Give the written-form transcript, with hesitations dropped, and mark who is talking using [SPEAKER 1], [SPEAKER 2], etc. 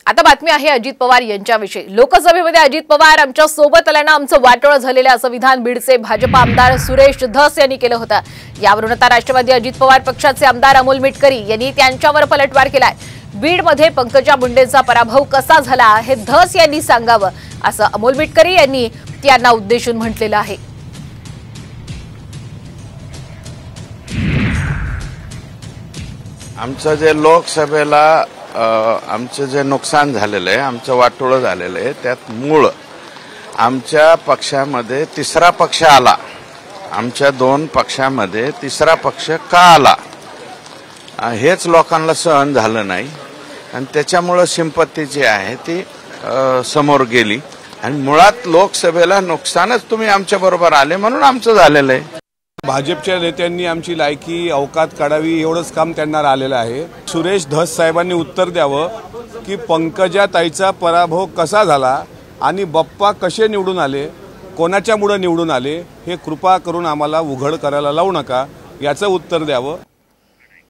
[SPEAKER 1] आता बातमी आहे अजित पवार यांच्याविषयी। लोकसभेमध्ये अजित पवार आमच्या सोबत आल्यानं आमचं वाटोळं झालेलं असं विधान बीडचे भाजप आमदार सुरेश धस यांनी केलं होतं। यावरून आता राष्ट्रवादी अजित पवार पक्षाचे आमदार अमोल मिटकरी यांनी त्यांच्यावर पलटवार केलाय। बीडमध्ये पंकजा मुंडेंचा पराभव कसा झाला हे धस यांनी सांगावं असं अमोल मिटकरी यांनी त्यांना उद्देशून म्हटलेलं आहे।
[SPEAKER 2] आमचं जे लोकसभेला आमचं जे नुकसान झालेलं आहे, आमचं वाटोळं झालेलं आहे, त्यात मूळ आमच्या पक्षामध्ये तिसरा पक्ष आला। आमच्या दोन पक्षामध्ये तिसरा पक्ष का आला हेच लोकांना सहन झालं नाही आणि त्याच्यामुळे सिंपत्ती जी आहे ती समोर गेली आणि मुळात लोकसभेला नुकसानच तुम्ही आमच्या बरोबर आले म्हणून आमचं झालेलं आहे।
[SPEAKER 3] भाजपच्या नेत्यांनी आमची लायकी अवकात काढावी एवढंच काम त्यांना आलेलं आहे। सुरेश धस साहेबांनी उत्तर द्यावं की पंकजा ताईचा पराभव कसा झाला आणि बाप्पा कसे निवडून आले, कोणाच्यामुळे निवडून आले हे कृपा करून आम्हाला उघड करायला लावू नका, याचं उत्तर द्यावं।